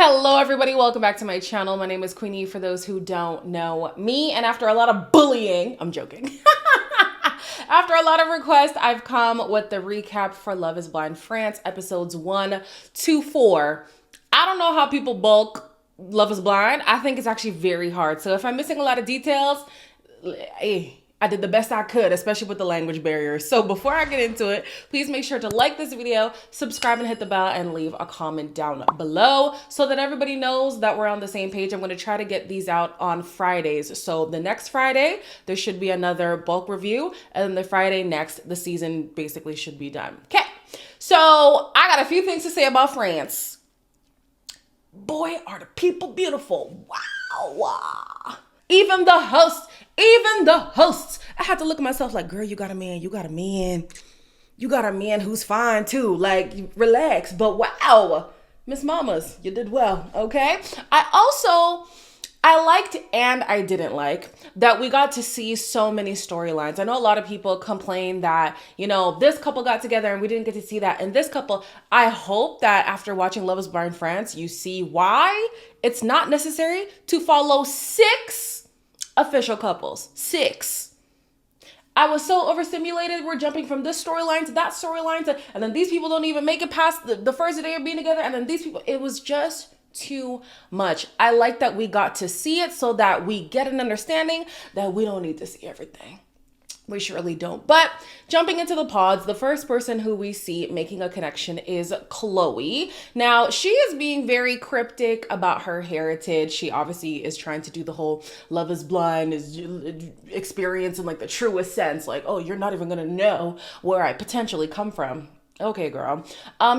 Hello everybody, welcome back to my channel. My name is Queenie for those who don't know me, and after a lot of bullying, I'm joking. After a lot of requests, I've come with the recap for Love is Blind France episodes 1 to 4. I don't know how people bulk Love is Blind. I think it's actually very hard. So if I'm missing a lot of details, I did the best I could, especially with the language barrier. So before I get into it, please make sure to like this video, subscribe and hit the bell, and leave a comment down below so that everybody knows that we're on the same page. I'm going to try to get these out on Fridays. So the next Friday, there should be another bulk review. And then the Friday next, the season basically should be done. Okay, so I got a few things to say about France. Boy, are the people beautiful. Wow. Even the hosts. I had to look at myself like, girl, you got a man who's fine too. Like, relax. But wow, Miss Mamas, you did well, okay? I liked and I didn't like that we got to see so many storylines. I know a lot of people complain that, this couple got together and we didn't get to see that. And this couple, I hope that after watching Love is Blind France, you see why it's not necessary to follow 6 official couples. 6. I was so overstimulated. We're jumping from this storyline to that storyline and then these people don't even make it past the first day of being together. And then these people, it was just too much. I like that we got to see it so that we get an understanding that we don't need to see everything. We surely don't. But jumping into the pods, the first person who we see making a connection is Chloe. Now, she is being very cryptic about her heritage. She obviously is trying to do the whole Love is Blind experience in like the truest sense. Like, oh, you're not even going to know where I potentially come from. Okay, girl.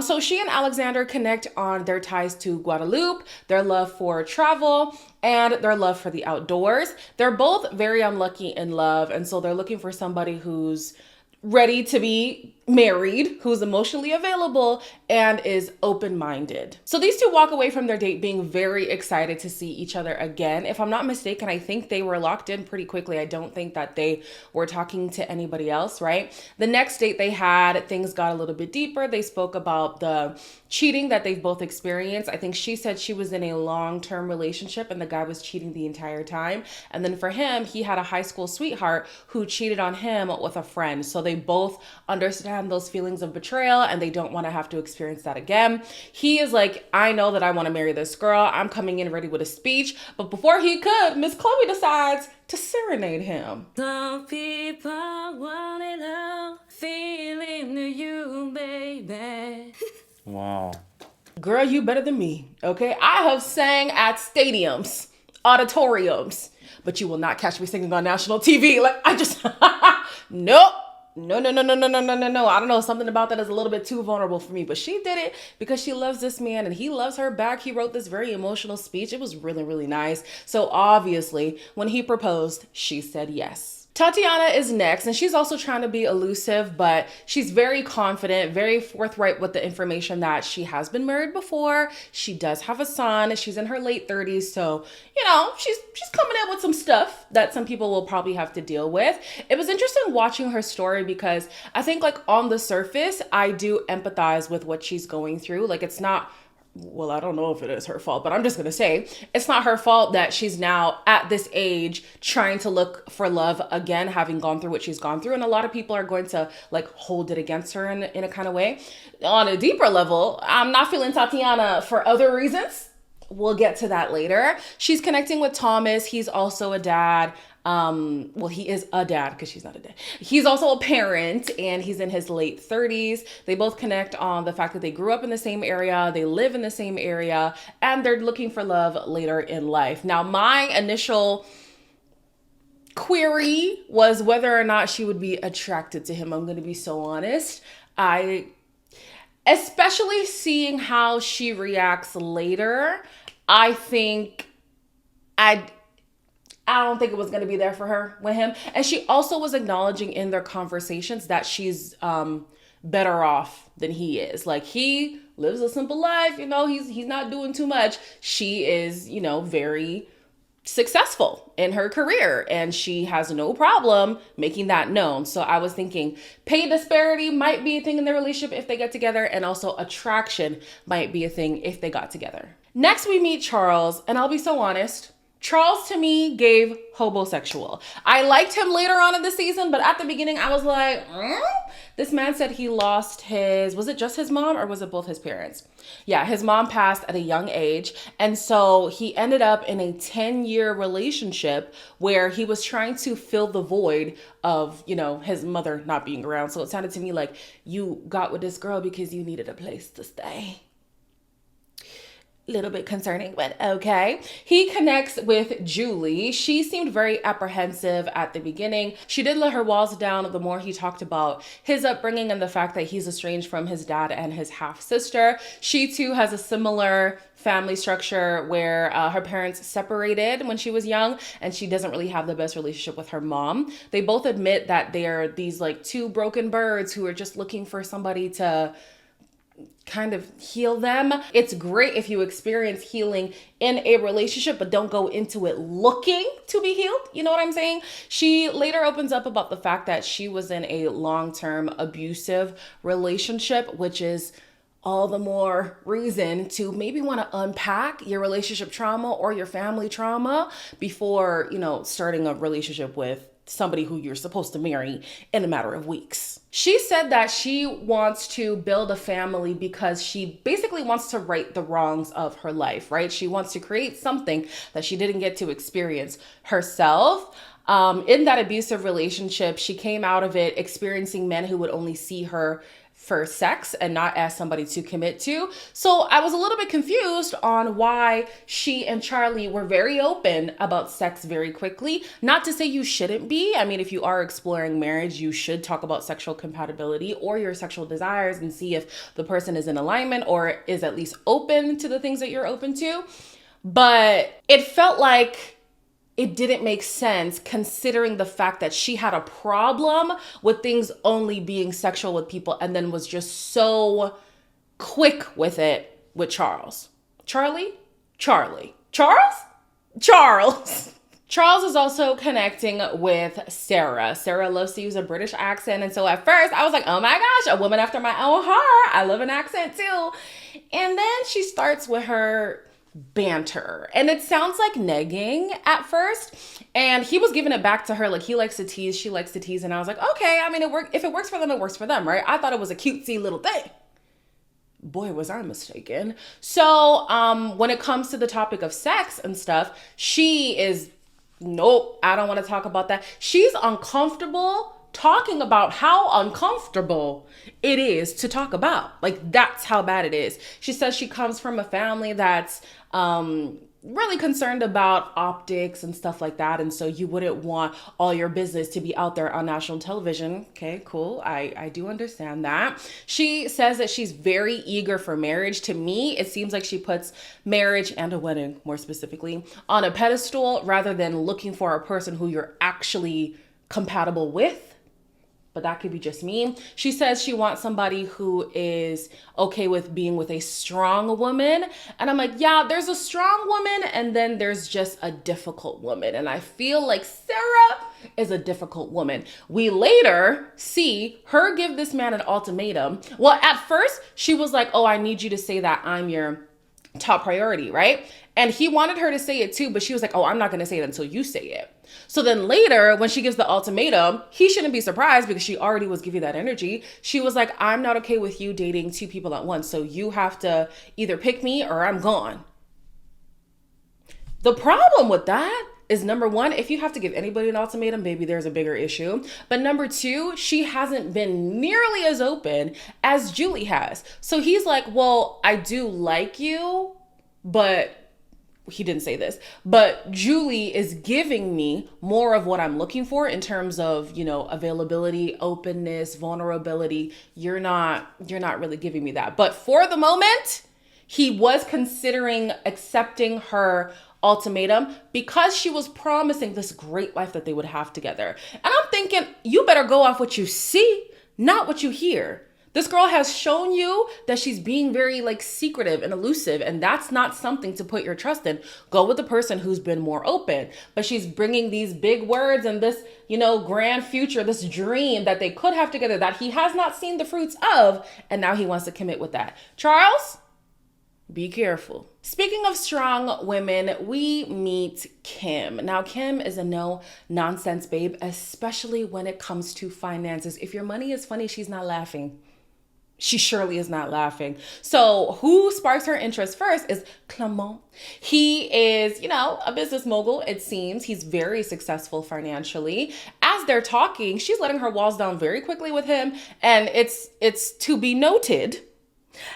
So she and Alexander connect on their ties to Guadeloupe, their love for travel, and their love for the outdoors. They're both very unlucky in love, and so they're looking for somebody who's ready to be married, who's emotionally available, and is open-minded. So these two walk away from their date being very excited to see each other again. If I'm not mistaken, I think they were locked in pretty quickly. I don't think that they were talking to anybody else, right? The next date they had, things got a little bit deeper. They spoke about the cheating that they've both experienced. I think she said she was in a long-term relationship and the guy was cheating the entire time. And then for him, he had a high school sweetheart who cheated on him with a friend. So they both understand those feelings of betrayal and they don't want to have to experience that again. He is like, I know that I want to marry this girl. I'm coming in ready with a speech. But before he could, Miss Chloe decides to serenade him. Some people want it all, feeling to you, baby. Wow. Girl, you better than me, okay? I have sang at stadiums, auditoriums, but you will not catch me singing on national TV. Like, I just, nope. No. I don't know. Something about that is a little bit too vulnerable for me, but she did it because she loves this man and he loves her back. He wrote this very emotional speech. It was really, really nice. So obviously when he proposed, she said yes. Tatiana is next, and she's also trying to be elusive, but she's very confident, very forthright with the information that she has been married before. She does have a son. She's in her late 30s, so, she's coming in with some stuff that some people will probably have to deal with. It was interesting watching her story because I think, like, on the surface, I do empathize with what she's going through. Like, it's not... Well, I don't know if it is her fault, but I'm just going to say it's not her fault that she's now at this age trying to look for love again, having gone through what she's gone through. And a lot of people are going to like hold it against her in a kind of way. On a deeper level, I'm not feeling Tatiana for other reasons. We'll get to that later. She's connecting with Thomas. He's also a dad. Well, he is a dad because she's not a dad. He's also a parent and he's in his late 30s. They both connect on the fact that they grew up in the same area, they live in the same area, and they're looking for love later in life. Now, my initial query was whether or not she would be attracted to him. I'm going to be so honest. Especially seeing how she reacts later, I don't think it was going to be there for her with him. And she also was acknowledging in their conversations that she's better off than he is. Like, he lives a simple life, he's not doing too much. She is, very successful in her career and she has no problem making that known. So I was thinking pay disparity might be a thing in their relationship if they get together, and also attraction might be a thing if they got together. Next, we meet Charles, and I'll be so honest. Charles to me gave hobosexual. I liked him later on in the season, but at the beginning I was like, This man said he lost was it just his mom or was it both his parents? Yeah, his mom passed at a young age. And so he ended up in a 10-year relationship where he was trying to fill the void of, his mother not being around. So it sounded to me like you got with this girl because you needed a place to stay. Little bit concerning, but okay. He connects with Julie. She seemed very apprehensive at the beginning. She did let her walls down the more he talked about his upbringing and the fact that he's estranged from his dad and his half sister. She too has a similar family structure where her parents separated when she was young and she doesn't really have the best relationship with her mom. They both admit that they're these like two broken birds who are just looking for somebody to kind of heal them. It's great if you experience healing in a relationship, but don't go into it looking to be healed. You know what I'm saying? She later opens up about the fact that she was in a long-term abusive relationship, which is all the more reason to maybe want to unpack your relationship trauma or your family trauma before, starting a relationship with somebody who you're supposed to marry in a matter of weeks. She said that she wants to build a family because she basically wants to right the wrongs of her life, right? She wants to create something that she didn't get to experience herself. In that abusive relationship, she came out of it experiencing men who would only see her for sex and not as somebody to commit to. So I was a little bit confused on why she and Charlie were very open about sex very quickly. Not to say you shouldn't be. I mean, if you are exploring marriage, you should talk about sexual compatibility or your sexual desires and see if the person is in alignment or is at least open to the things that you're open to. But it felt like it didn't make sense considering the fact that she had a problem with things only being sexual with people and then was just so quick with it with Charles. Charles? Charles is also connecting with Sarah. Sarah loves to use a British accent. And so at first I was like, oh my gosh, a woman after my own heart. I love an accent too. And then she starts with her banter and it sounds like negging at first, and he was giving it back to her like he likes to tease, she likes to tease, and I was like, okay, I mean, if it works for them, it works for them, right? I thought it was a cutesy little thing. Boy, was I mistaken. So when it comes to the topic of sex and stuff, she is, nope, I don't want to talk about that. She's uncomfortable talking about how uncomfortable it is to talk about. Like, that's how bad it is. She says she comes from a family that's really concerned about optics and stuff like that. And so you wouldn't want all your business to be out there on national television. Okay, cool. I do understand that. She says that she's very eager for marriage. To me, it seems like she puts marriage and a wedding, more specifically, on a pedestal rather than looking for a person who you're actually compatible with. But that could be just me. She says she wants somebody who is okay with being with a strong woman. And I'm like, yeah, there's a strong woman and then there's just a difficult woman. And I feel like Sarah is a difficult woman. We later see her give this man an ultimatum. Well, at first she was like, oh, I need you to say that I'm your top priority, right? And he wanted her to say it too, but she was like, oh, I'm not going to say it until you say it. So then later, when she gives the ultimatum, he shouldn't be surprised because she already was giving that energy. She was like, I'm not okay with you dating two people at once. So you have to either pick me or I'm gone. The problem with that is, number one, if you have to give anybody an ultimatum, baby, there's a bigger issue. But number two, she hasn't been nearly as open as Julie has. So he's like, well, I do like you, but he didn't say this, but Julie is giving me more of what I'm looking for in terms of, availability, openness, vulnerability. You're not really giving me that. But for the moment, he was considering accepting her ultimatum because she was promising this great life that they would have together. And I'm thinking, you better go off what you see, not what you hear. This girl has shown you that she's being very secretive and elusive, and that's not something to put your trust in. Go with the person who's been more open. But she's bringing these big words and this, grand future, this dream that they could have together that he has not seen the fruits of, and now he wants to commit with that. Charles, Be careful. Speaking of strong women, we meet Kim. Now, Kim is a no nonsense babe, especially when it comes to finances. If your money is funny, she's not laughing. She surely is not laughing. So who sparks her interest first is Clement. He is, a business mogul, it seems. He's very successful financially. As they're talking, she's letting her walls down very quickly with him. And it's to be noted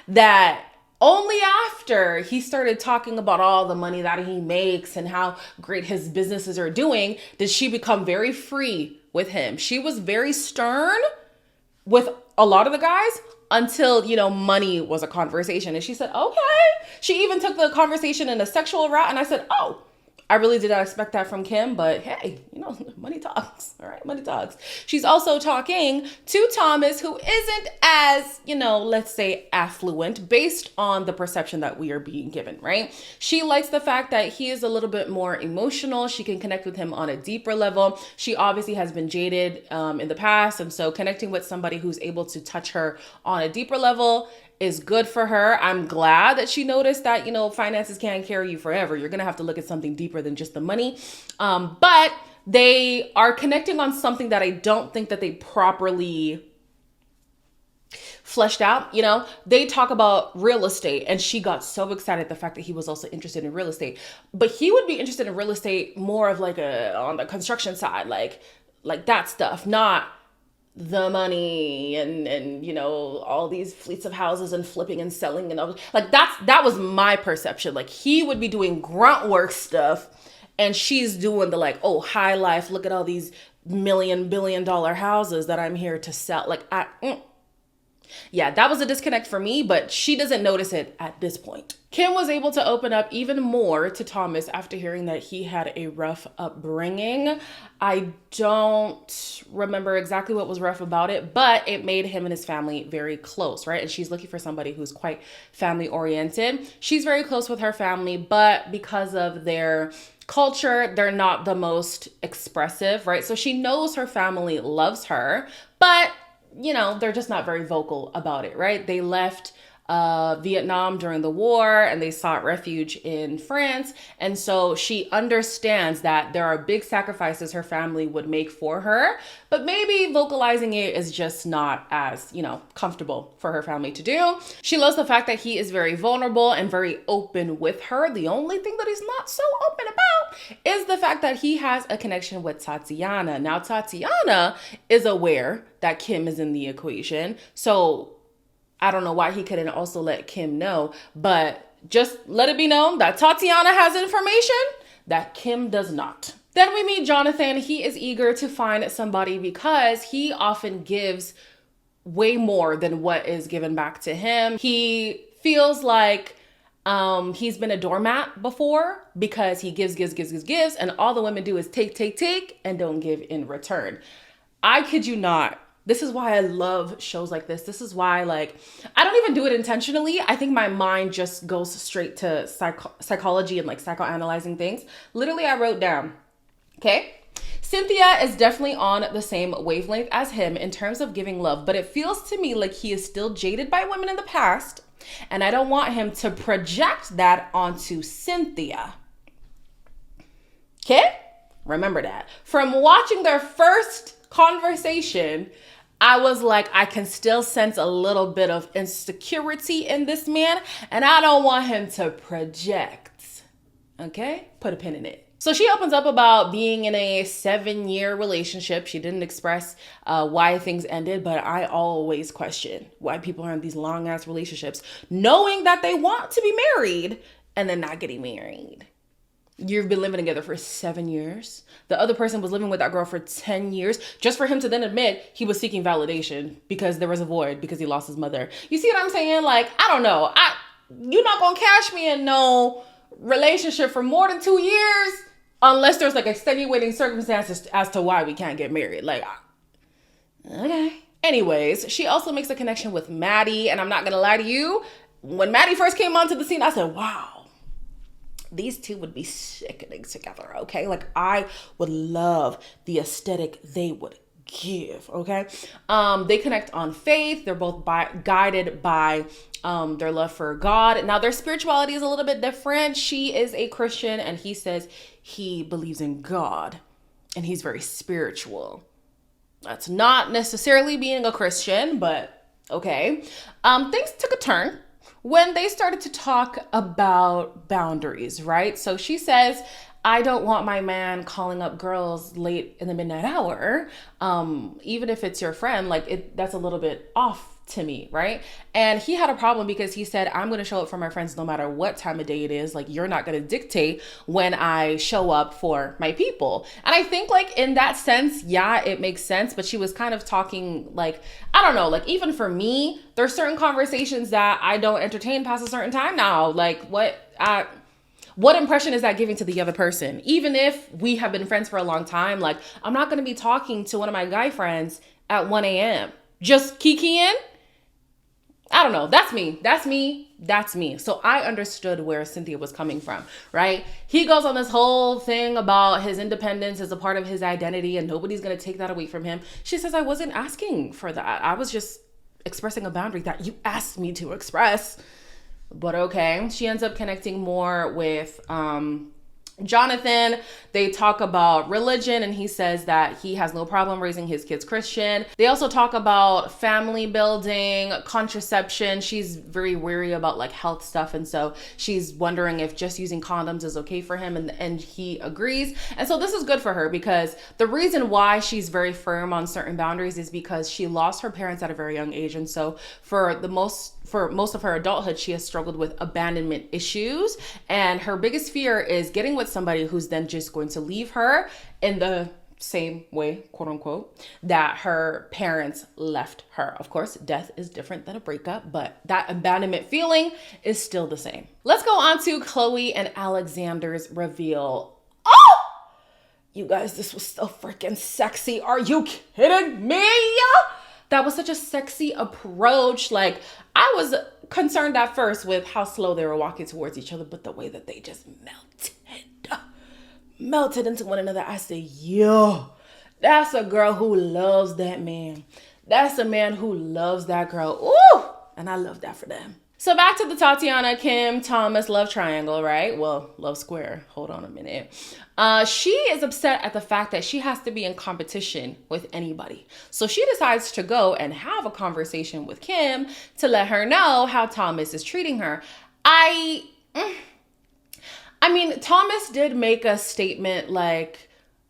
that only after he started talking about all the money that he makes and how great his businesses are doing, did she become very free with him. She was very stern with a lot of the guys until, money was a conversation. And she said, okay. She even took the conversation in a sexual route. And I said, oh, I really did not expect that from Kim, but hey, money talks. All right, money talks. She's also talking to Thomas, who isn't as, let's say affluent based on the perception that we are being given, right? She likes the fact that he is a little bit more emotional. She can connect with him on a deeper level. She obviously has been jaded in the past. And so connecting with somebody who's able to touch her on a deeper level is good for her. I'm glad that she noticed that, finances can't carry you forever. You're going to have to look at something deeper than just the money. But they are connecting on something that I don't think that they properly fleshed out. They talk about real estate, and she got so excited the fact that he was also interested in real estate, but he would be interested in real estate more of like on the construction side, like that stuff, not the money and all these fleets of houses and flipping and selling and all. Like that was my perception. Like he would be doing grunt work stuff and she's doing the high life, look at all these billion dollar houses that I'm here to sell. Yeah, that was a disconnect for me, but she doesn't notice it at this point. Kim was able to open up even more to Thomas after hearing that he had a rough upbringing. I don't remember exactly what was rough about it, but it made him and his family very close, right? And she's looking for somebody who's quite family oriented. She's very close with her family, but because of their culture, they're not the most expressive, right? So she knows her family loves her, but they're just not very vocal about it, right? They left Vietnam during the war and they sought refuge in France. And so she understands that there are big sacrifices her family would make for her, but maybe vocalizing it is just not as, comfortable for her family to do. She loves the fact that he is very vulnerable and very open with her. The only thing that he's not so open about is the fact that he has a connection with Tatiana. Now, Tatiana is aware that Kim is in the equation. So I don't know why he couldn't also let Kim know, but just let it be known that Tatiana has information that Kim does not. Then we meet Jonathan. He is eager to find somebody because he often gives way more than what is given back to him. He feels like he's been a doormat before because he gives, and all the women do is take, and don't give in return. I kid you not. This is why I love shows like this. This is why, I don't even do it intentionally. I think my mind just goes straight to psychology and psychoanalyzing things. Literally, I wrote down, okay? Cynthia is definitely on the same wavelength as him in terms of giving love, but it feels to me like he is still jaded by women in the past, and I don't want him to project that onto Cynthia. Okay? Remember that. From watching their first conversation, I was like, I can still sense a little bit of insecurity in this man, and I don't want him to project. Okay? Put a pin in it. So she opens up about being in a 7-year relationship. She didn't express why things ended, but I always question why people are in these long ass relationships, knowing that they want to be married and then not getting married. You've been living together for 7 years. The other person was living with that girl for 10 years just for him to then admit he was seeking validation because there was a void because he lost his mother. You see what I'm saying? I don't know. You're not going to catch me in no relationship for more than 2 years unless there's extenuating circumstances as to why we can't get married. Okay. Anyways, she also makes a connection with Maddie, and I'm not going to lie to you. When Maddie first came onto the scene, I said, wow. These two would be sickening together, okay? I would love the aesthetic they would give, okay? They connect on faith. They're both guided by their love for God. Now, their spirituality is a little bit different. She is a Christian, and he says he believes in God, and he's very spiritual. That's not necessarily being a Christian, but okay. Things took a turn when they started to talk about boundaries, right? So she says, I don't want my man calling up girls late in the midnight hour. Even if it's your friend, like that's a little bit off to me, right? And he had a problem because he said, I'm going to show up for my friends no matter what time of day it is. Like, you're not going to dictate when I show up for my people. And I think, like, in that sense, yeah, it makes sense. But she was kind of talking like, I don't know, like, even for me, there's certain conversations that I don't entertain past a certain time now. Like, what impression is that giving to the other person? Even if we have been friends for a long time, like, I'm not going to be talking to one of my guy friends at 1 a.m. just kikiing. I don't know. That's me. So I understood where Cynthia was coming from, right? He goes on this whole thing about his independence as a part of his identity and nobody's going to take that away from him. She says, I wasn't asking for that. I was just expressing a boundary that you asked me to express. But okay. She ends up connecting more with Jonathan. They talk about religion, and he says that he has no problem raising his kids Christian. They also talk about family building, contraception. She's very weary about like health stuff, and so she's wondering if just using condoms is okay for him, and he agrees. And so this is good for her, because the reason why she's very firm on certain boundaries is because she lost her parents at a very young age, and so for most of her adulthood, she has struggled with abandonment issues, and her biggest fear is getting with somebody who's then just going to leave her in the same way, quote unquote, that her parents left her. Of course, death is different than a breakup, but that abandonment feeling is still the same. Let's go on to Chloe and Alexander's reveal. Oh! You guys, this was so freaking sexy. Are you kidding me? That was such a sexy approach. Like, I was concerned at first with how slow they were walking towards each other, but the way that they just melted into one another, I said, yo, that's a girl who loves that man. That's a man who loves that girl. Ooh, and I love that for them. So back to the Tatiana, Kim, Thomas love triangle, right? Well, love square. Hold on a minute. She is upset at the fact that she has to be in competition with anybody. So she decides to go and have a conversation with Kim to let her know how Thomas is treating her. I mean, Thomas did make a statement like,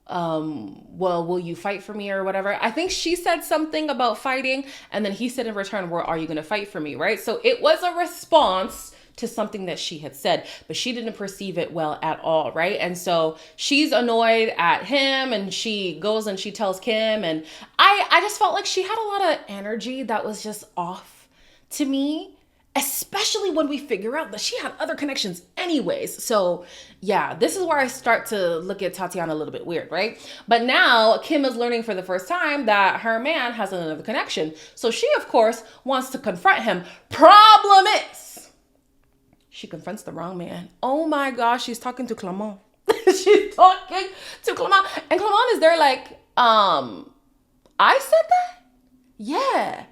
well, will you fight for me or whatever? I think she said something about fighting, and then he said in return, well, are you going to fight for me, right? So it was a response to something that she had said, but she didn't perceive it well at all, right? And so she's annoyed at him, and she goes and she tells Kim, and I just felt like she had a lot of energy that was just off to me, especially when we figure out that she had other connections anyways. So yeah, this is where I start to look at Tatiana a little bit weird, right? But now Kim is learning for the first time that her man has another connection. So she, of course, wants to confront him. Problem is, she confronts the wrong man. Oh my gosh, she's talking to Clement. She's talking to Clement. And Clement is there like, I said that? Yeah.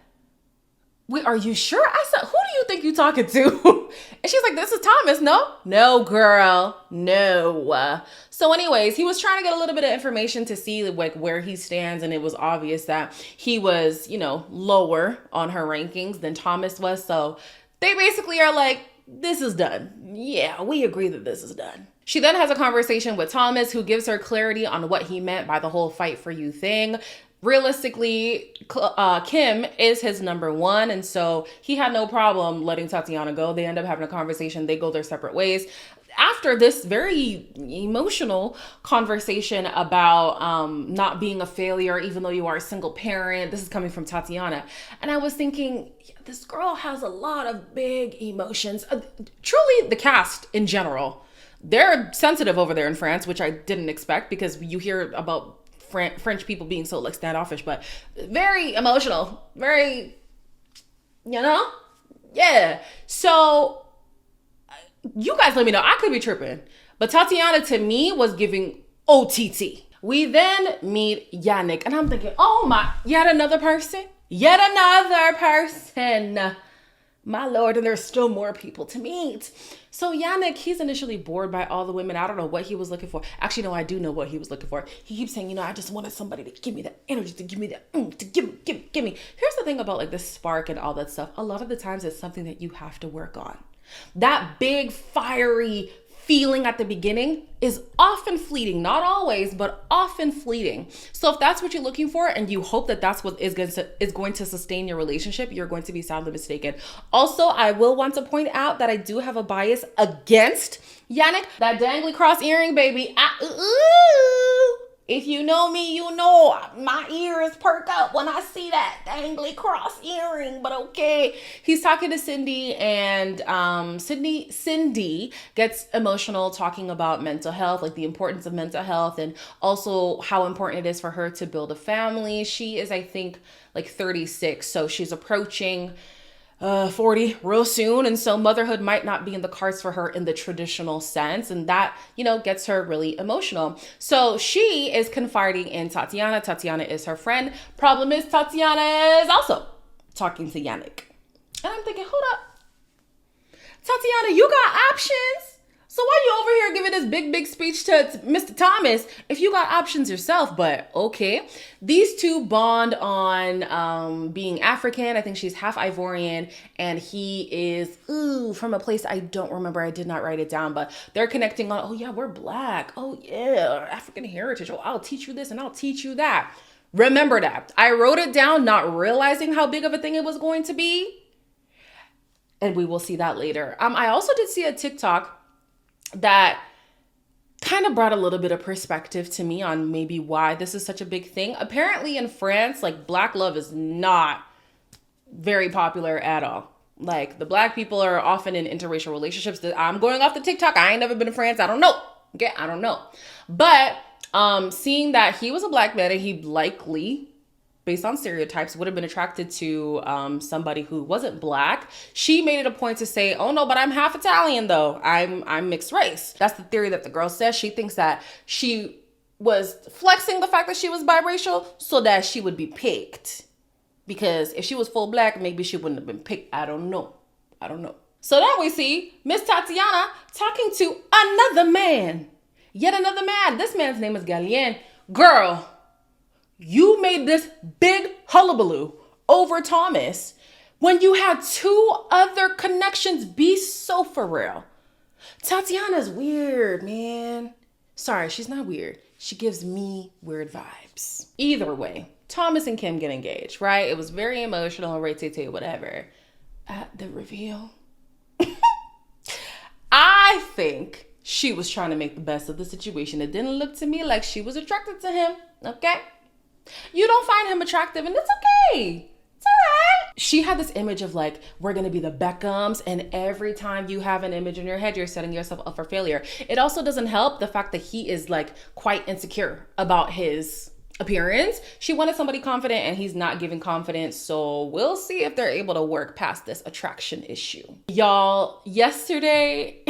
Wait, are you sure? I said, who do you think you're talking to? And she's like, this is Thomas. No, girl, no. So anyways, he was trying to get a little bit of information to see like where he stands. And it was obvious that he was, lower on her rankings than Thomas was. So they basically are like, this is done. Yeah, we agree that this is done. She then has a conversation with Thomas, who gives her clarity on what he meant by the whole fight for you thing. Realistically, Kim is his number one, and so he had no problem letting Tatiana go. They end up having a conversation. They go their separate ways. After this very emotional conversation about not being a failure, even though you are a single parent, this is coming from Tatiana. And I was thinking, this girl has a lot of big emotions. Truly, the cast in general, they're sensitive over there in France, which I didn't expect, because you hear about French people being so like standoffish, but very emotional, very, yeah. So you guys let me know. I could be tripping, but Tatiana to me was giving OTT. We then meet Yannick, and I'm thinking, oh my, yet another person? Yet another person. My Lord, and there's still more people to meet. So Yannick, he's initially bored by all the women. I don't know what he was looking for. Actually, no, I do know what he was looking for. He keeps saying, I just wanted somebody to give me that energy, to give me that, to give me. Here's the thing about like the spark and all that stuff. A lot of the times it's something that you have to work on. That big, fiery feeling at the beginning is often fleeting, not always, but often fleeting. So if that's what you're looking for and you hope that that's what is going to sustain your relationship, you're going to be sadly mistaken. Also, I will want to point out that I do have a bias against Yannick. That dangly cross earring, baby. If you know me, you know my ears perk up when I see that dangly cross earring, but okay. He's talking to Cindy, and Cindy gets emotional talking about mental health, like the importance of mental health, and also how important it is for her to build a family. She is, I think, like 36, so she's approaching 40 real soon, and so motherhood might not be in the cards for her in the traditional sense, and that gets her really emotional. So she is confiding in Tatiana. Tatiana is her friend. Problem is, Tatiana is also talking to Yannick, and I'm thinking, hold up, Tatiana, you got options. So why you over here giving this big speech to Mr. Thomas if you got options yourself? But okay. These two bond on being African. I think she's half Ivorian and he is from a place I don't remember. I did not write it down, but they're connecting on, oh yeah, we're Black. Oh yeah, African heritage. Oh, I'll teach you this and I'll teach you that. Remember that. I wrote it down not realizing how big of a thing it was going to be. And we will see that later. I also did see a TikTok that kind of brought a little bit of perspective to me on maybe why this is such a big thing. Apparently in France, like Black love is not very popular at all. Like the Black people are often in interracial relationships. I'm going off the TikTok. I ain't never been to France. I don't know. Okay, I don't know. But seeing that he was a Black man and he likely, based on stereotypes, would have been attracted to somebody who wasn't Black. She made it a point to say, oh no, but I'm half Italian though. I'm mixed race. That's the theory that the girl says. She thinks that she was flexing the fact that she was biracial so that she would be picked. Because if she was full Black, maybe she wouldn't have been picked. I don't know. So then we see Miss Tatiana talking to another man. Yet another man. This man's name is Galien. Girl, you made this big hullabaloo over Thomas when you had two other connections. Be so for real. Tatiana's weird, man. Sorry, she's not weird. She gives me weird vibes. Either way, Thomas and Kim get engaged, right? It was very emotional, whatever. At the reveal, I think she was trying to make the best of the situation. It didn't look to me like she was attracted to him, okay? You don't find him attractive and it's okay. It's all right. She had this image of like, we're going to be the Beckhams. And every time you have an image in your head, you're setting yourself up for failure. It also doesn't help the fact that he is like quite insecure about his appearance. She wanted somebody confident and he's not giving confidence. So we'll see if they're able to work past this attraction issue. Y'all, yesterday,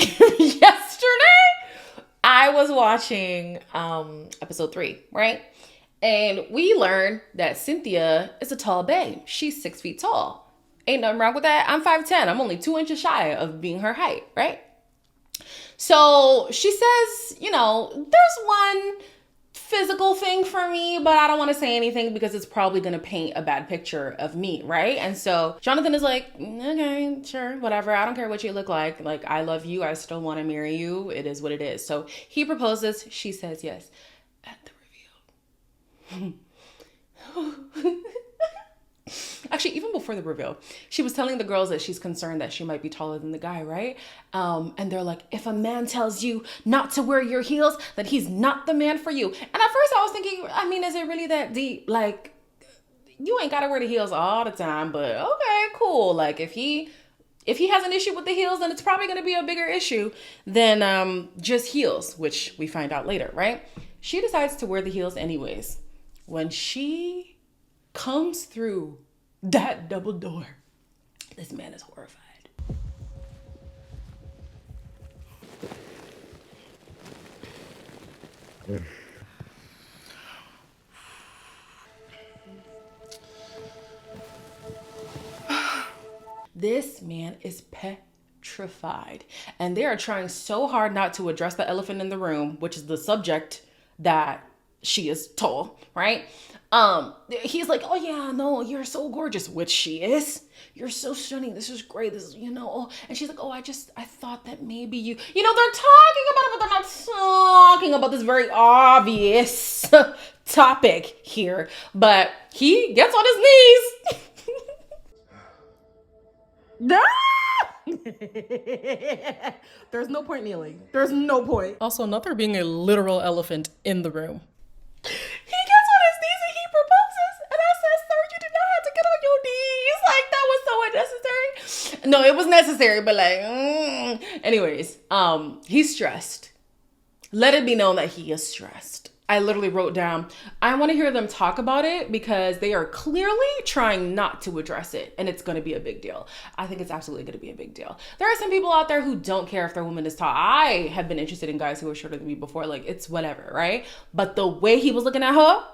I was watching episode 3, right? And we learned that Cynthia is a tall babe. She's 6 feet tall. Ain't nothing wrong with that. I'm 5'10". I'm only 2 inches shy of being her height, right? So she says, there's one physical thing for me, but I don't want to say anything because it's probably going to paint a bad picture of me, right? And so Jonathan is like, okay, sure, whatever. I don't care what you look like. Like, I love you. I still want to marry you. It is what it is. So he proposes. She says yes. At the Actually, even before the reveal, she was telling the girls that she's concerned that she might be taller than the guy, right? And they're like, if a man tells you not to wear your heels, then he's not the man for you. And at first I was thinking, is it really that deep? Like, you ain't got to wear the heels all the time, but okay, cool. Like, if he has an issue with the heels, then it's probably going to be a bigger issue than just heels, which we find out later, right? She decides to wear the heels anyways. When she comes through that double door, this man is horrified. This man is petrified. And they are trying so hard not to address the elephant in the room, which is the subject that she is tall, right? He's like, oh yeah, no, you're so gorgeous, which she is. You're so stunning. This is great. This is, and she's like, oh, I thought that maybe they're talking about it, but they're not talking about this very obvious topic here. But he gets on his knees. There's no point kneeling. There's no point. Also, not there being a literal elephant in the room. He gets on his knees and he proposes. And I said, sir, you did not have to get on your knees. Like, that was so unnecessary. No, it was necessary, but anyways, he's stressed. Let it be known that he is stressed. I literally wrote down, I want to hear them talk about it because they are clearly trying not to address it, and it's going to be a big deal. I think it's absolutely going to be a big deal. There are some people out there who don't care if their woman is tall. I have been interested in guys who are shorter than me before. Like, it's whatever, right? But the way he was looking at her,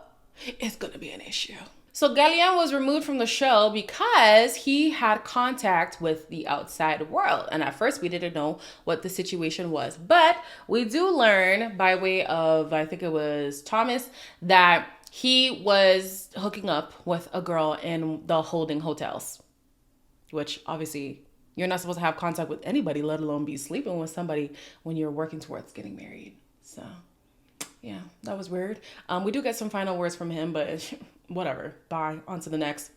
it's going to be an issue. So Gallienne was removed from the show because he had contact with the outside world. And at first we didn't know what the situation was. But we do learn by way of, I think it was Thomas, that he was hooking up with a girl in the holding hotels. Which obviously you're not supposed to have contact with anybody, let alone be sleeping with somebody when you're working towards getting married. So yeah, that was weird. We do get some final words from him, but whatever. Bye. On to the next.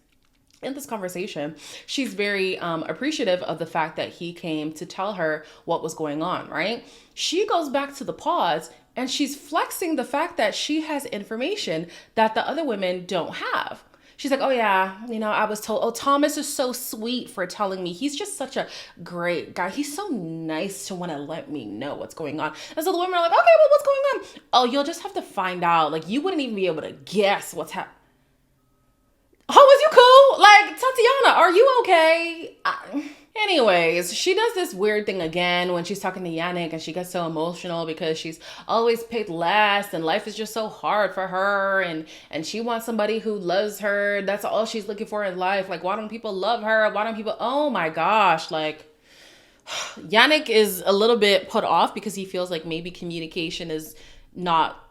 In this conversation, she's very appreciative of the fact that he came to tell her what was going on, right? She goes back to the pause and she's flexing the fact that she has information that the other women don't have. She's like, oh yeah, I was told, oh, Thomas is so sweet for telling me. He's just such a great guy. He's so nice to want to let me know what's going on. And so the women are like, okay, well, what's going on? Oh, you'll just have to find out. Like, you wouldn't even be able to guess what's happening. Oh, was you cool? Like, Tatiana, are you okay? Anyways, she does this weird thing again when she's talking to Yannick and she gets so emotional because she's always picked last and life is just so hard for her and she wants somebody who loves her. That's all she's looking for in life. Like, why don't people love her? Why don't people? Oh my gosh. Like, Yannick is a little bit put off because he feels like maybe communication is not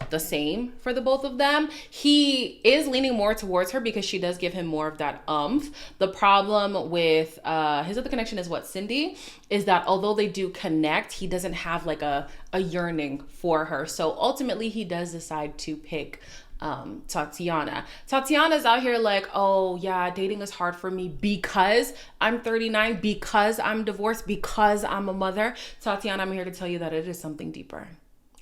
the same for the both of them. He is leaning more towards her because she does give him more of that umph. The problem with his other connection is Cindy, is that although they do connect, he doesn't have like a yearning for her. So ultimately he does decide to pick Tatiana. Tatiana's out here like, oh yeah, dating is hard for me because I'm 39, because I'm divorced, because I'm a mother. Tatiana, I'm here to tell you that it is something deeper.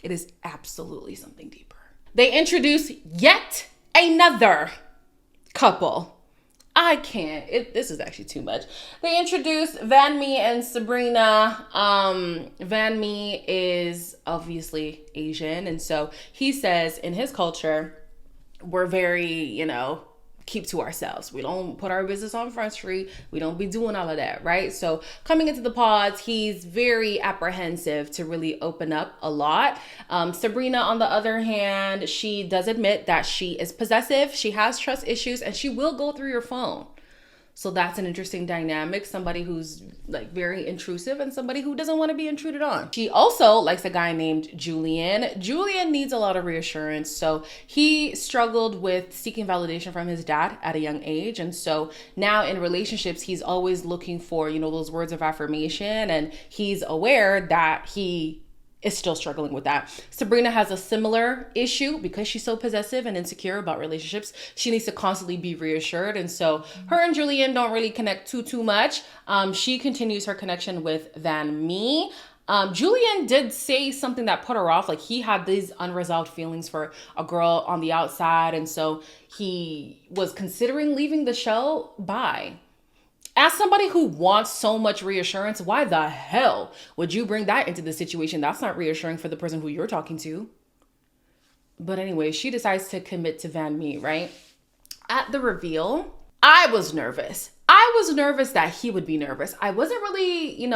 It is absolutely something deeper. They introduce yet another couple. I can't. This is actually too much. They introduce Van Mee and Sabrina. Van Mee is obviously Asian. And so he says in his culture, we're very, keep to ourselves. We don't put our business on Front Street. We don't be doing all of that, right? So coming into the pods, he's very apprehensive to really open up a lot. Sabrina, on the other hand, she does admit that she is possessive. She has trust issues and she will go through your phone. So that's an interesting dynamic. Somebody who's like very intrusive and somebody who doesn't want to be intruded on. She also likes a guy named Julian. Julian needs a lot of reassurance. So he struggled with seeking validation from his dad at a young age. And so now in relationships, he's always looking for, those words of affirmation. And he's aware that he is still struggling with that. Sabrina has a similar issue because she's so possessive and insecure about relationships. She needs to constantly be reassured. And so her and Julian don't really connect too much. She continues her connection with Van Mee. Julian did say something that put her off. Like, he had these unresolved feelings for a girl on the outside. And so he was considering leaving the show. Bye. As somebody who wants so much reassurance, why the hell would you bring that into the situation? That's not reassuring for the person who you're talking to. But anyway, she decides to commit to Van Mee, right? At the reveal, I was nervous. I was nervous that he would be nervous. I wasn't really,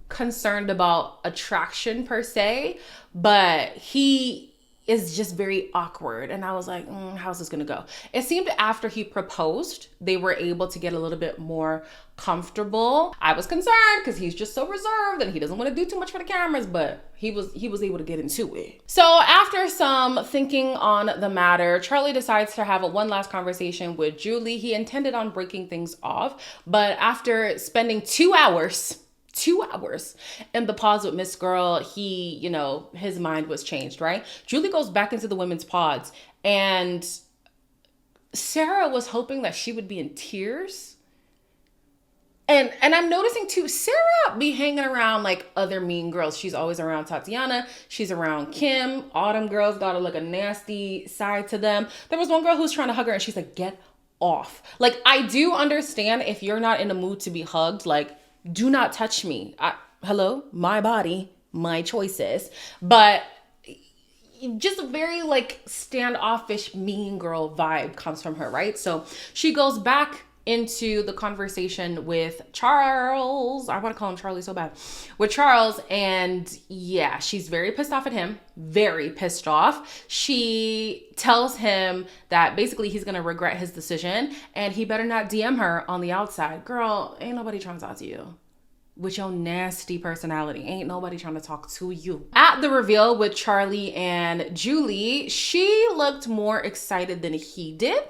concerned about attraction per se, but he is just very awkward. And I was like, how's this gonna go? It seemed after he proposed, they were able to get a little bit more comfortable. I was concerned because he's just so reserved and he doesn't want to do too much for the cameras, but he was able to get into it. So after some thinking on the matter, Charlie decides to have one last conversation with Julie. He intended on breaking things off, but after spending 2 hours in the pause with Miss Girl, he, his mind was changed, right? Julie goes back into the women's pods, and Sarah was hoping that she would be in tears. And I'm noticing too, Sarah be hanging around like other mean girls. She's always around Tatiana. She's around Kim. All them girls got a nasty side to them. There was one girl who was trying to hug her and she's like, get off. Like, I do understand if you're not in the mood to be hugged, like, do not touch me. Hello, my body, my choices. But just a very like standoffish mean girl vibe comes from her, right? So she goes back into the conversation with Charles. I want to call him Charlie so bad. With Charles, and yeah, she's very pissed off at him. Very pissed off. She tells him that basically he's going to regret his decision and he better not DM her on the outside. Girl, ain't nobody trying to talk to you. With your nasty personality. Ain't nobody trying to talk to you. At the reveal with Charlie and Julie, she looked more excited than he did.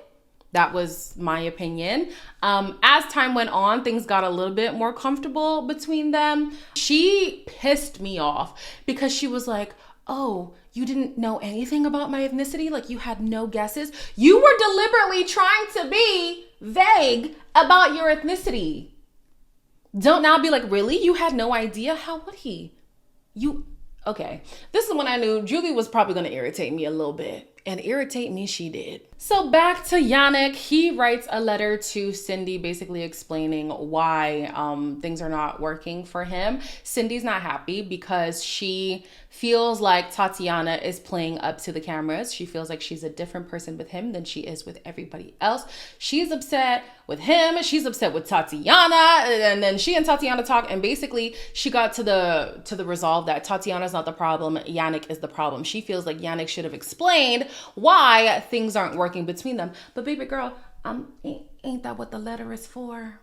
That was my opinion. As time went on, things got a little bit more comfortable between them. She pissed me off because she was like, oh, you didn't know anything about my ethnicity? Like you had no guesses? You were deliberately trying to be vague about your ethnicity. Don't now be like, really? You had no idea? How would he? Okay. This is when I knew Julie was probably going to irritate me a little bit. And irritate me she did. So back to Yannick. He writes a letter to Cindy basically explaining why things are not working for him. Cindy's not happy because she feels like Tatiana is playing up to the cameras. She feels like she's a different person with him than she is with everybody else. She's upset with him. She's upset with Tatiana. And then she and Tatiana talk, and basically she got to the resolve that Tatiana's not the problem. Yannick is the problem. She feels like Yannick should have explained why things aren't working between them. But baby girl, ain't that what the letter is for?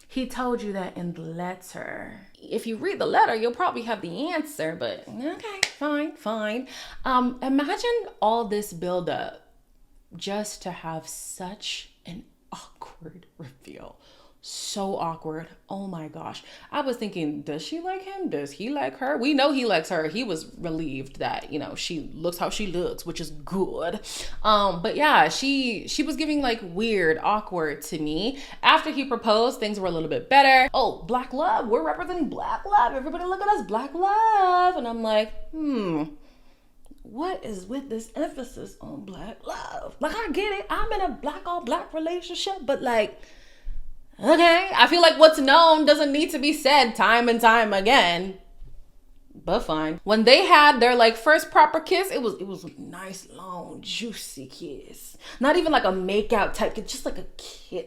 He told you that in the letter. If you read the letter, you'll probably have the answer, but okay, fine. Imagine all this buildup just to have such an awkward reveal. So awkward. Oh my gosh. I was thinking, does she like him? Does he like her? We know he likes her. He was relieved that, she looks how she looks, which is good. But yeah, she was giving like weird, awkward to me. After he proposed, things were a little bit better. Oh, Black love. We're representing Black love. Everybody look at us, Black love. And I'm like, what is with this emphasis on Black love? Like, I get it. I'm in a Black on Black relationship, but like, okay, I feel like what's known doesn't need to be said time and time again. But fine. When they had their like first proper kiss, it was a nice, long, juicy kiss. Not even like a makeout type kiss, just like a kiss.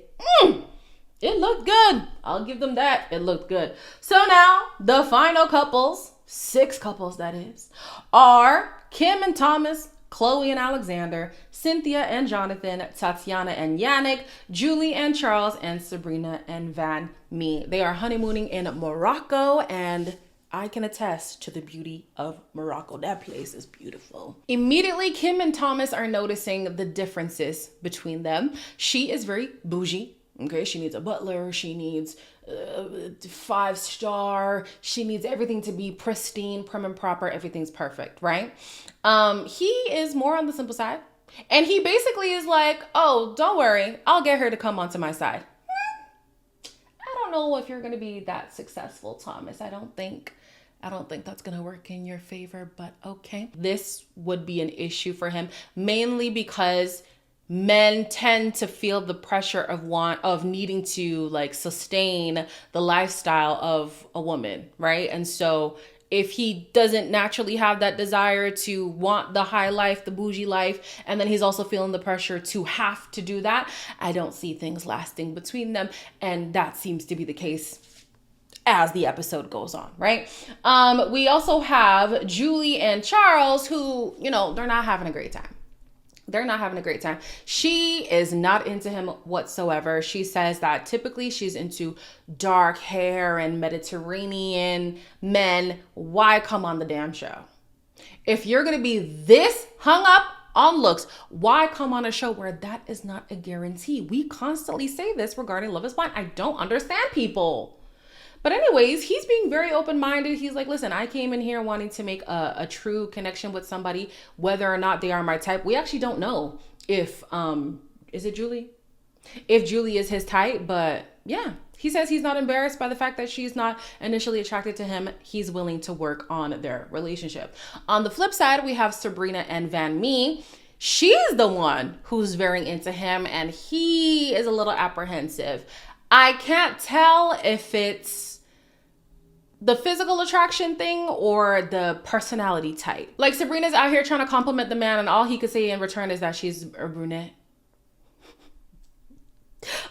It looked good. I'll give them that. It looked good. So now the final couples, 6 couples that is, are Kim and Thomas, Chloe and Alexander, Cynthia and Jonathan, Tatiana and Yannick, Julie and Charles, and Sabrina and Van Mee. They are honeymooning in Morocco, and I can attest to the beauty of Morocco. That place is beautiful. Immediately, Kim and Thomas are noticing the differences between them. She is very bougie. Okay, she needs a butler. She needs 5-star. She needs everything to be pristine, prim and proper. Everything's perfect, right? He is more on the simple side. And he basically is like, oh, don't worry. I'll get her to come onto my side. I don't know if you're going to be that successful, Thomas. I don't think that's going to work in your favor, but okay. This would be an issue for him, mainly because men tend to feel the pressure of needing to like sustain the lifestyle of a woman, right? And so if he doesn't naturally have that desire to want the high life, the bougie life, and then he's also feeling the pressure to have to do that, I don't see things lasting between them. And that seems to be the case as the episode goes on, right? We also have Julie and Charles who, they're not having a great time. They're not having a great time. She is not into him whatsoever. She says that typically she's into dark hair and Mediterranean men. Why come on the damn show? If you're going to be this hung up on looks, why come on a show where that is not a guarantee? We constantly say this regarding Love is Blind. I don't understand people. But anyways, he's being very open-minded. He's like, listen, I came in here wanting to make a true connection with somebody, whether or not they are my type. We actually don't know if, is it Julie? If Julie is his type, but yeah. He says he's not embarrassed by the fact that she's not initially attracted to him. He's willing to work on their relationship. On the flip side, we have Sabrina and Van Mee. She's the one who's very into him, and he is a little apprehensive. I can't tell if it's the physical attraction thing or the personality type. Like, Sabrina's out here trying to compliment the man, and all he could say in return is that she's a brunette.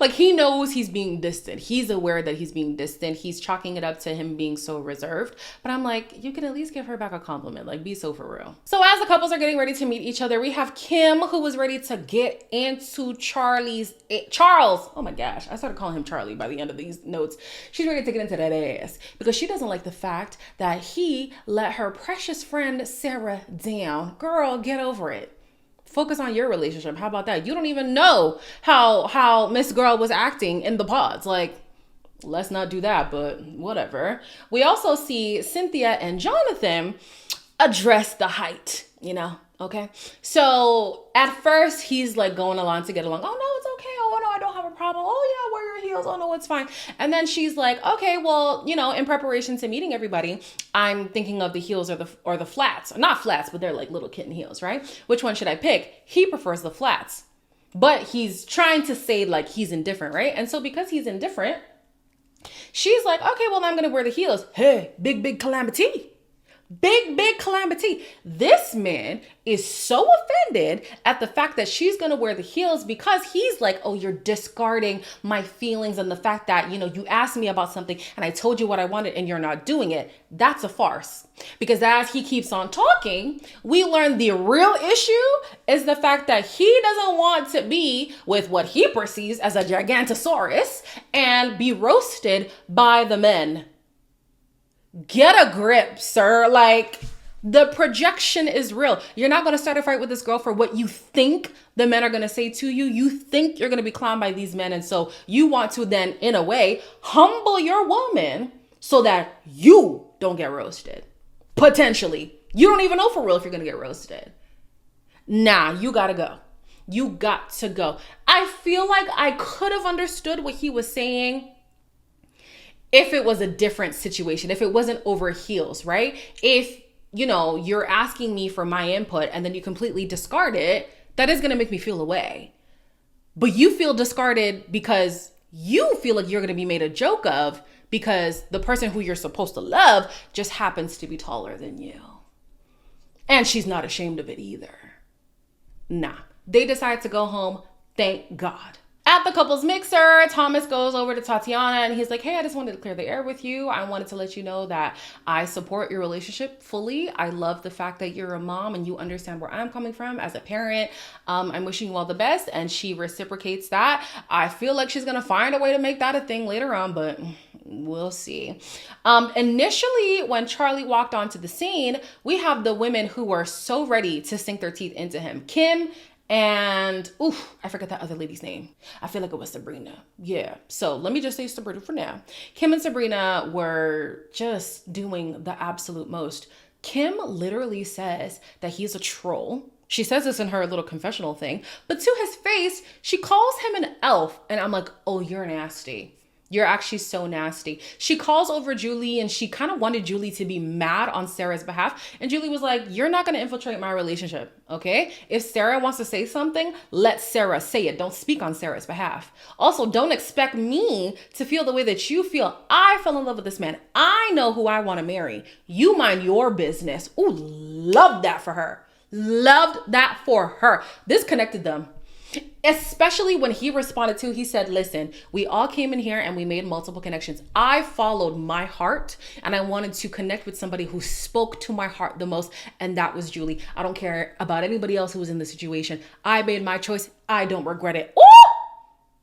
Like, he knows he's being distant. He's aware that he's being distant. He's chalking it up to him being so reserved. But I'm like, you can at least give her back a compliment. Like, be so for real. So as the couples are getting ready to meet each other, we have Kim, who was ready to get into Charles. Oh my gosh. I started calling him Charlie by the end of these notes. She's ready to get into that ass because she doesn't like the fact that he let her precious friend Sarah down. Girl, get over it. Focus on your relationship. How about that? You don't even know how Miss Girl was acting in the pods. Like, let's not do that, but whatever. We also see Cynthia and Jonathan address the height, okay? So at first he's like going along to get along. Oh no, it's okay. Oh no, I don't have a problem. Oh yeah, wear your heels. Oh no, it's fine. And then she's like, okay, well, in preparation to meeting everybody, I'm thinking of the heels or the flats. Not flats, but they're like little kitten heels, right? Which one should I pick? He prefers the flats. But he's trying to say like he's indifferent, right? And so because he's indifferent, she's like, okay, well, I'm going to wear the heels. Hey, big calamity. Big calamity. This man is so offended at the fact that she's going to wear the heels because he's like, oh, you're discarding my feelings and the fact that, you asked me about something and I told you what I wanted and you're not doing it. That's a farce. Because as he keeps on talking, we learn the real issue is the fact that he doesn't want to be with what he perceives as a gigantosaurus and be roasted by the men. Get a grip, sir. Like, the projection is real. You're not going to start a fight with this girl for what you think the men are going to say to you. You think you're going to be clowned by these men. And so you want to then, in a way, humble your woman so that you don't get roasted. Potentially. You don't even know for real if you're going to get roasted. Nah, you got to go. You got to go. I feel like I could have understood what he was saying if it was a different situation, if it wasn't over heels, right? If, you're asking me for my input and then you completely discard it, that is going to make me feel away. But you feel discarded because you feel like you're going to be made a joke of because the person who you're supposed to love just happens to be taller than you. And she's not ashamed of it either. Nah, they decide to go home. Thank God. At the couple's mixer, Thomas goes over to Tatiana and he's like, hey, I just wanted to clear the air with you. I wanted to let you know that I support your relationship fully. I love the fact that you're a mom and you understand where I'm coming from as a parent. I'm wishing you all the best. And she reciprocates that. I feel like she's going to find a way to make that a thing later on, but we'll see. Initially, when Charlie walked onto the scene, we have the women who were so ready to sink their teeth into him. Kim and, I forget that other lady's name. I feel like it was Sabrina. Yeah. So let me just say Sabrina for now. Kim and Sabrina were just doing the absolute most. Kim literally says that he's a troll. She says this in her little confessional thing, but to his face, she calls him an elf. And I'm like, oh, you're nasty. You're actually so nasty. She calls over Julie and she kind of wanted Julie to be mad on Sarah's behalf. And Julie was like, you're not going to infiltrate my relationship, okay? If Sarah wants to say something, let Sarah say it. Don't speak on Sarah's behalf. Also, don't expect me to feel the way that you feel. I fell in love with this man. I know who I want to marry. You mind your business. Ooh, love that for her. Loved that for her. This connected them. especially when he responded to, he said, listen, we all came in here and we made multiple connections. I followed my heart and I wanted to connect with somebody who spoke to my heart the most. And that was Julie. I don't care about anybody else who was in the situation. I made my choice. I don't regret it. Ooh!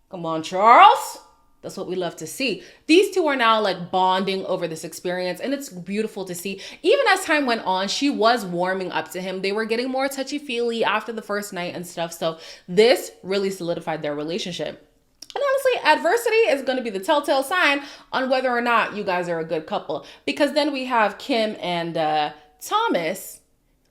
Come on, Charles. That's what we love to see. These two are now like bonding over this experience, and it's beautiful to see. Even as time went on, she was warming up to him. They were getting more touchy-feely after the first night and stuff. So this really solidified their relationship. And honestly, adversity is going to be the telltale sign on whether or not you guys are a good couple. Because then we have Kim and Thomas,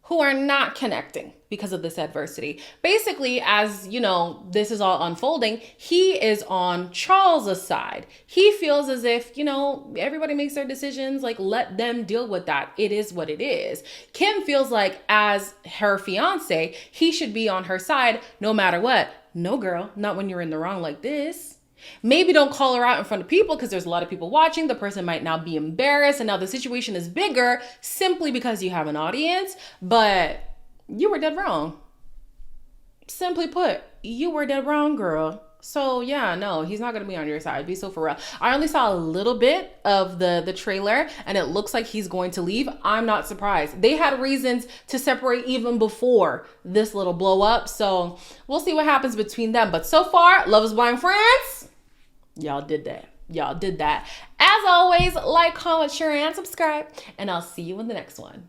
who are not connecting because of this adversity. Basically, as you know, this is all unfolding, he is on Charles's side. He feels as if, you know, everybody makes their decisions, like let them deal with that. It is what it is. Kim feels like as her fiance, he should be on her side no matter what. No, girl, not when you're in the wrong like this. Maybe don't call her out in front of people because there's a lot of people watching. The person might now be embarrassed and now the situation is bigger simply because you have an audience, but you were dead wrong. Simply put, you were dead wrong, girl. So yeah, no, he's not going to be on your side. Be so for real. I only saw a little bit of the trailer and it looks like he's going to leave. I'm not surprised. They had reasons to separate even before this little blow up. So we'll see what happens between them. But so far, Love is Blind friends. Y'all did that. Y'all did that. As always, like, comment, share, and subscribe. And I'll see you in the next one.